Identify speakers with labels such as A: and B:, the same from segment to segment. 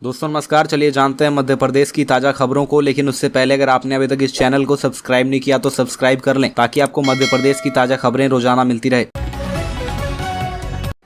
A: दोस्तों नमस्कार। चलिए जानते हैं मध्य प्रदेश की ताजा खबरों को, लेकिन उससे पहले अगर आपने अभी तक इस चैनल को सब्सक्राइब नहीं किया तो सब्सक्राइब कर लें ताकि आपको मध्य प्रदेश की ताजा खबरें रोजाना मिलती रहे।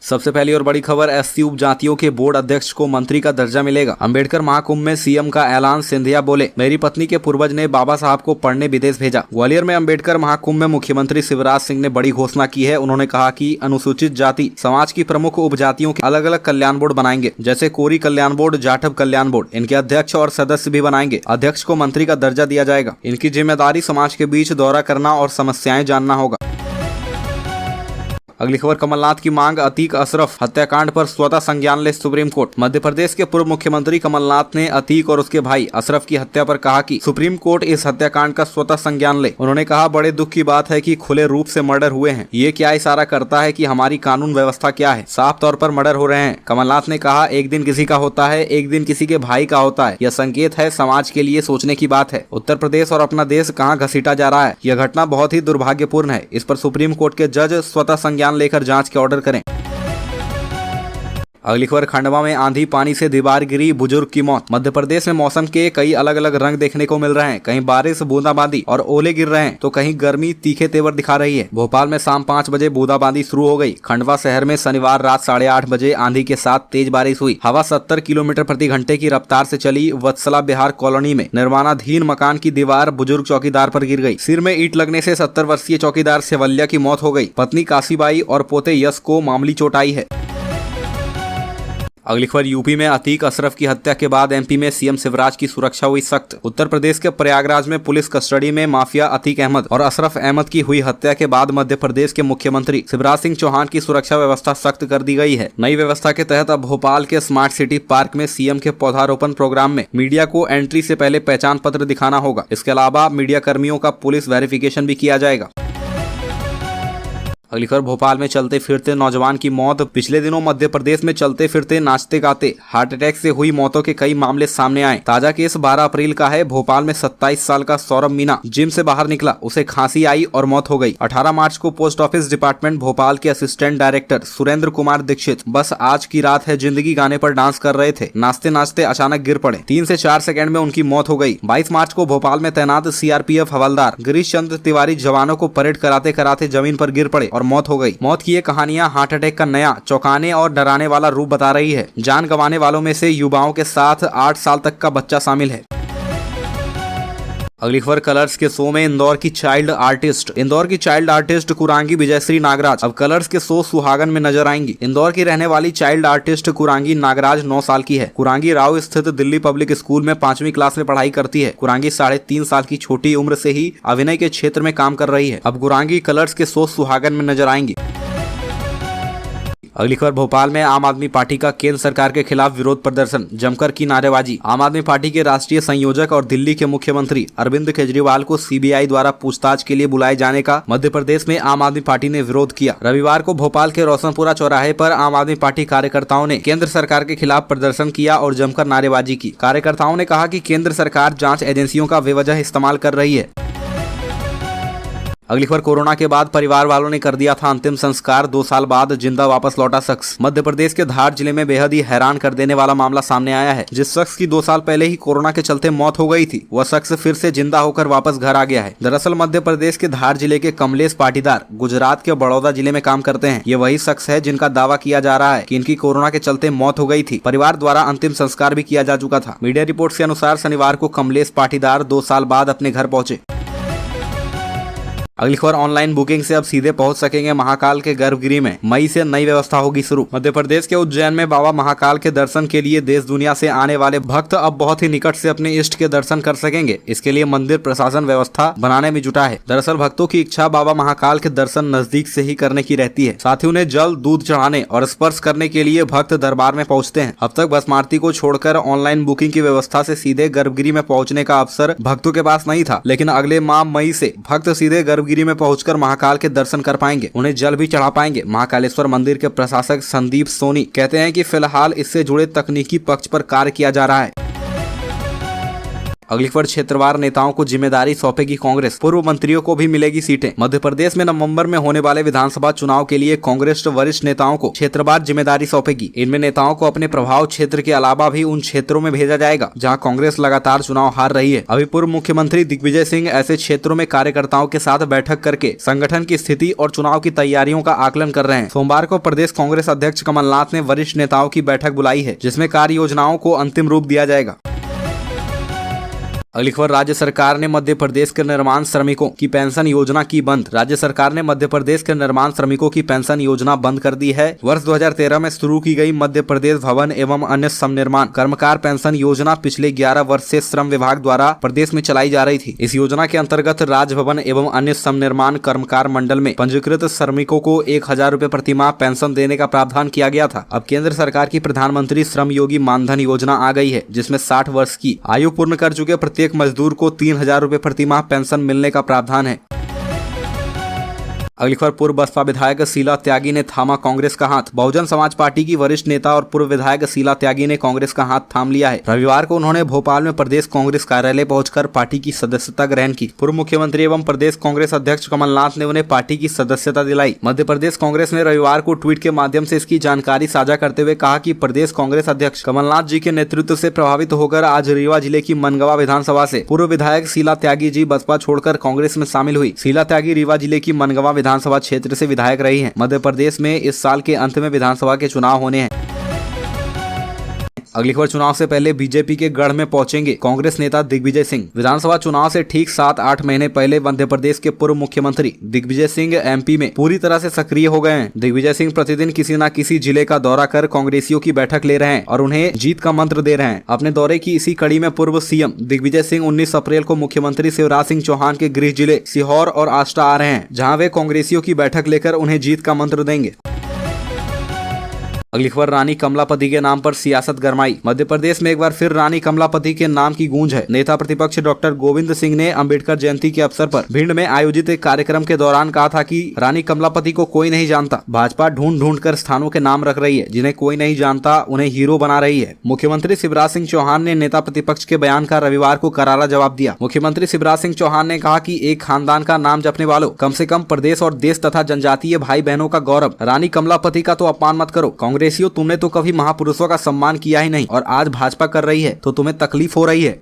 A: सबसे पहली और बड़ी खबर, एससी उपजातियों के बोर्ड अध्यक्ष को मंत्री का दर्जा मिलेगा। अंबेडकर महाकुंभ में सीएम का ऐलान। सिंधिया बोले, मेरी पत्नी के पूर्वज ने बाबा साहब को पढ़ने विदेश भेजा। ग्वालियर में अंबेडकर महाकुंभ में मुख्यमंत्री शिवराज सिंह ने बड़ी घोषणा की है। उन्होंने कहा कि अनुसूचित जाति समाज की प्रमुख उपजातियों के अलग अलग कल्याण बोर्ड बनाएंगे, जैसे कोरी कल्याण बोर्ड, जाटव कल्याण बोर्ड। इनके अध्यक्ष और सदस्य भी बनाएंगे। अध्यक्ष को मंत्री का दर्जा दिया जाएगा। इनकी जिम्मेदारी समाज के बीच दौरा करना और समस्याएं जानना होगा। अगली खबर, कमलनाथ की मांग, अतीक अशरफ हत्याकांड पर स्वतः संज्ञान ले सुप्रीम कोर्ट। मध्य प्रदेश के पूर्व मुख्यमंत्री कमलनाथ ने अतीक और उसके भाई अशरफ की हत्या पर कहा कि सुप्रीम कोर्ट इस हत्याकांड का स्वतः संज्ञान ले। उन्होंने कहा, बड़े दुख की बात है कि खुले रूप से मर्डर हुए हैं। ये क्या इशारा करता है कि हमारी कानून व्यवस्था क्या है? साफ तौर पर मर्डर हो रहे हैं। कमलनाथ ने कहा, एक दिन किसी का होता है, एक दिन किसी के भाई का होता है। यह संकेत है, समाज के लिए सोचने की बात है। उत्तर प्रदेश और अपना देश कहाँ घसीटा जा रहा है। यह घटना बहुत ही दुर्भाग्यपूर्ण है। इस पर सुप्रीम कोर्ट के जज स्वतः संज्ञान लेकर जांच के ऑर्डर करें। अगली खबर, खंडवा में आंधी पानी से दीवार गिरी, बुजुर्ग की मौत। मध्य प्रदेश में मौसम के कई अलग अलग रंग देखने को मिल रहे हैं। कहीं बारिश, बूंदाबांदी और ओले गिर रहे हैं तो कहीं गर्मी तीखे तेवर दिखा रही है। भोपाल में शाम 5 बजे बूंदाबांदी शुरू हो गई। खंडवा शहर में शनिवार रात 8:30 बजे आंधी के साथ तेज बारिश हुई। हवा 70 किलोमीटर प्रति घंटे की रफ्तार से चली। वत्सला बिहार कॉलोनी में निर्माणाधीन मकान की दीवार बुजुर्ग चौकीदार पर गिर गई। सिर में ईंट लगने से 70 वर्षीय चौकीदार सेवल्या की मौत हो गई। पत्नी काशीबाई और पोते यश को मामूली चोट आई है। अगली खबर, यूपी में अतीक अशरफ की हत्या के बाद एमपी में सीएम शिवराज की सुरक्षा हुई सख्त। उत्तर प्रदेश के प्रयागराज में पुलिस कस्टडी में माफिया अतीक अहमद और अशरफ अहमद की हुई हत्या के बाद मध्य प्रदेश के मुख्यमंत्री शिवराज सिंह चौहान की सुरक्षा व्यवस्था सख्त कर दी गई है। नई व्यवस्था के तहत अब भोपाल के स्मार्ट सिटी पार्क में सीएम के पौधारोपण प्रोग्राम में मीडिया को एंट्री से पहले पहचान पत्र दिखाना होगा। इसके अलावा मीडिया कर्मियों का पुलिस वेरिफिकेशन भी किया जाएगा। अगली खबर, भोपाल में चलते फिरते नौजवान की मौत। पिछले दिनों मध्य प्रदेश में चलते फिरते नाचते गाते हार्ट अटैक से हुई मौतों के कई मामले सामने आए। ताजा केस 12 अप्रैल का है। भोपाल में 27 साल का सौरभ मीना जिम से बाहर निकला, उसे खांसी आई और मौत हो गई। 18 मार्च को पोस्ट ऑफिस डिपार्टमेंट भोपाल के असिस्टेंट डायरेक्टर सुरेंद्र कुमार दीक्षित बस आज की रात है जिंदगी गाने पर डांस कर रहे थे। नाचते नाचते अचानक गिर पड़े। 3 से 4 सेकंड में उनकी मौत हो गई। 22 मार्च को भोपाल में तैनात सीआरपीएफ हवलदार गिरीश चंद्र तिवारी जवानों को परेड कराते कराते जमीन पर गिर पड़े और मौत हो गई। मौत की ये कहानियां हार्ट अटैक का नया चौंकाने और डराने वाला रूप बता रही है। जान गंवाने वालों में से युवाओं के साथ 8 साल तक का बच्चा शामिल है। अगली खबर, कलर्स के शो में इंदौर की चाइल्ड आर्टिस्ट कुरांगी विजयश्री नागराज अब कलर्स के शो सुहागन में नजर आएंगी। इंदौर की रहने वाली चाइल्ड आर्टिस्ट कुरांगी नागराज 9 साल की है। कुरांगी राव स्थित दिल्ली पब्लिक स्कूल में 5वीं क्लास में पढ़ाई करती है। कुरांगी 3.5 साल की छोटी उम्र से ही अभिनय के क्षेत्र में काम कर रही है। अब कुरांगी कलर्स के शो सुहागन में नजर आएंगी। अगली खबर, भोपाल में आम आदमी पार्टी का केंद्र सरकार के खिलाफ विरोध प्रदर्शन, जमकर की नारेबाजी। आम आदमी पार्टी के राष्ट्रीय संयोजक और दिल्ली के मुख्यमंत्री अरविंद केजरीवाल को सीबीआई द्वारा पूछताछ के लिए बुलाए जाने का मध्य प्रदेश में आम आदमी पार्टी ने विरोध किया। रविवार को भोपाल के रोशनपुरा चौराहे पर आम आदमी पार्टी कार्यकर्ताओं ने केंद्र सरकार के खिलाफ प्रदर्शन किया और जमकर नारेबाजी की। कार्यकर्ताओं ने कहा कि केंद्र सरकार जाँच एजेंसियों का बेवजह इस्तेमाल कर रही है। अगली खबर, कोरोना के बाद परिवार वालों ने कर दिया था अंतिम संस्कार। 2 साल बाद जिंदा वापस लौटा शख्स। मध्य प्रदेश के धार जिले में बेहद ही हैरान कर देने वाला मामला सामने आया है। जिस शख्स की 2 साल पहले ही कोरोना के चलते मौत हो गई थी, वह शख्स फिर से जिंदा होकर वापस घर आ गया है। दरअसल मध्य प्रदेश के धार जिले के कमलेश पाटीदार गुजरात के बड़ौदा जिले में काम करते हैं। ये वही शख्स है जिनका दावा किया जा रहा है कि इनकी कोरोना के चलते मौत हो गई थी। परिवार द्वारा अंतिम संस्कार भी किया जा चुका था। मीडिया रिपोर्ट के अनुसार शनिवार को कमलेश पाटीदार 2 साल बाद अपने घर पहुंचे। अगली खबर, ऑनलाइन बुकिंग से अब सीधे पहुंच सकेंगे महाकाल के गर्भगृह में। मई से नई व्यवस्था होगी शुरू। मध्य प्रदेश के उज्जैन में बाबा महाकाल के दर्शन के लिए देश दुनिया से आने वाले भक्त अब बहुत ही निकट से अपने इष्ट के दर्शन कर सकेंगे। इसके लिए मंदिर प्रशासन व्यवस्था बनाने में जुटा है। दरअसल भक्तों की इच्छा बाबा महाकाल के दर्शन नजदीक से ही करने की रहती है। साथ ही उन्हें जल दूध चढ़ाने और स्पर्श करने के लिए भक्त दरबार में पहुँचते हैं। अब तक भस्म आरती को छोड़कर ऑनलाइन बुकिंग की व्यवस्था से सीधे गर्भगृह में पहुँचने का अवसर भक्तों के पास नहीं था, लेकिन अगले माह मई से भक्त सीधे गर्भगृह में पहुंचकर महाकाल के दर्शन कर पाएंगे। उन्हें जल भी चढ़ा पाएंगे। महाकालेश्वर मंदिर के प्रशासक संदीप सोनी कहते हैं कि फिलहाल इससे जुड़े तकनीकी पक्ष पर कार्य किया जा रहा है। अगली खबर, क्षेत्रवार नेताओं को जिम्मेदारी सौंपेगी कांग्रेस, पूर्व मंत्रियों को भी मिलेगी सीटें। मध्य प्रदेश में नवंबर में होने वाले विधानसभा चुनाव के लिए कांग्रेस वरिष्ठ नेताओं को क्षेत्रवार जिम्मेदारी सौंपेगी। इनमें नेताओं को अपने प्रभाव क्षेत्र के अलावा भी उन क्षेत्रों में भेजा जाएगा जहां कांग्रेस लगातार चुनाव हार रही है। अभी पूर्व मुख्यमंत्री दिग्विजय सिंह ऐसे क्षेत्रों में कार्यकर्ताओं के साथ बैठक करके संगठन की स्थिति और चुनाव की तैयारियों का आकलन कर रहे हैं। सोमवार को प्रदेश कांग्रेस अध्यक्ष कमलनाथ ने वरिष्ठ नेताओं की बैठक बुलाई है, जिसमें कार्य योजनाओं को अंतिम रूप दिया जाएगा। अगली खबर, राज्य सरकार ने मध्य प्रदेश के निर्माण श्रमिकों की पेंशन योजना की बंद। राज्य सरकार ने मध्य प्रदेश के निर्माण श्रमिकों की पेंशन योजना बंद कर दी है। वर्ष 2013 में शुरू की गई मध्य प्रदेश भवन एवं अन्य समनिर्माण कर्मकार पेंशन योजना पिछले 11 वर्ष से श्रम विभाग द्वारा प्रदेश में चलाई जा रही थी। इस योजना के अंतर्गत राजभवन एवं अन्य समनिर्माण कर्मकार मंडल में पंजीकृत श्रमिकों को 1000 रूपए प्रतिमाह पेंशन देने का प्रावधान किया गया था। अब केंद्र सरकार की प्रधानमंत्री श्रम योगी मानधन योजना आ गई है, जिसमें 60 वर्ष की आयु पूर्ण कर चुके प्रत्येक मजदूर को 3000 रूपए प्रतिमाह पेंशन मिलने का प्रावधान है। अगली खबर, पूर्व बसपा विधायक शीला त्यागी ने थामा कांग्रेस का हाथ। बहुजन समाज पार्टी की वरिष्ठ नेता और पूर्व विधायक शीला त्यागी ने कांग्रेस का हाथ थाम लिया है। रविवार को उन्होंने भोपाल में प्रदेश कांग्रेस कार्यालय पहुंचकर पार्टी की सदस्यता ग्रहण की। पूर्व मुख्यमंत्री एवं प्रदेश कांग्रेस अध्यक्ष कमलनाथ ने उन्हें पार्टी की सदस्यता दिलाई। मध्य प्रदेश कांग्रेस ने रविवार को ट्वीट के माध्यम से इसकी जानकारी साझा करते हुए कहा कि प्रदेश कांग्रेस अध्यक्ष कमलनाथ जी के नेतृत्व से प्रभावित होकर आज रीवा जिले की मनगवा विधानसभा से पूर्व विधायक शीला त्यागी जी बसपा छोड़कर कांग्रेस में शामिल हुई। शीला त्यागी रीवा जिले की मनगवा विधानसभा क्षेत्र से विधायक रही हैं। मध्य प्रदेश में इस साल के अंत में विधानसभा के चुनाव होने हैं। अगली खबर, चुनाव से पहले बीजेपी के गढ़ में पहुंचेंगे कांग्रेस नेता दिग्विजय सिंह। विधानसभा चुनाव से ठीक 7-8 महीने पहले मध्य प्रदेश के पूर्व मुख्यमंत्री दिग्विजय सिंह एमपी में पूरी तरह से सक्रिय हो गए हैं। दिग्विजय सिंह प्रतिदिन किसी न किसी जिले का दौरा कर कांग्रेसियों की बैठक ले रहे हैं और उन्हें जीत का मंत्र दे रहे हैं। अपने दौरे की इसी कड़ी में पूर्व सीएम दिग्विजय सिंह 19 अप्रैल को मुख्यमंत्री शिवराज सिंह चौहान के गृह जिले सीहोर और आष्टा आ रहे हैं, जहाँ वे कांग्रेसियों की बैठक लेकर उन्हें जीत का मंत्र देंगे। अगली खबर, रानी कमलापति के नाम पर सियासत गरमाई। मध्य प्रदेश में एक बार फिर रानी कमलापति के नाम की गूंज है। नेता प्रतिपक्ष डॉक्टर गोविंद सिंह ने अंबेडकर जयंती के अवसर पर भिंड में आयोजित एक कार्यक्रम के दौरान कहा था कि रानी कमलापति को कोई नहीं जानता। भाजपा ढूंढ ढूंढ कर स्थानों के नाम रख रही है, जिन्हें कोई नहीं जानता उन्हें हीरो बना रही है। मुख्यमंत्री शिवराज सिंह चौहान ने नेता प्रतिपक्ष के बयान का रविवार को करारा जवाब दिया। मुख्यमंत्री शिवराज सिंह चौहान ने कहा कि एक खानदान का नाम जपने वालों, कम से कम प्रदेश और देश तथा जनजातीय भाई बहनों का गौरव रानी कमलापति का तो अपमान मत करो। कांग्रेसियों, तुमने तो कभी महापुरुषों का सम्मान किया ही नहीं और आज भाजपा कर रही है तो तुम्हें तकलीफ हो रही है।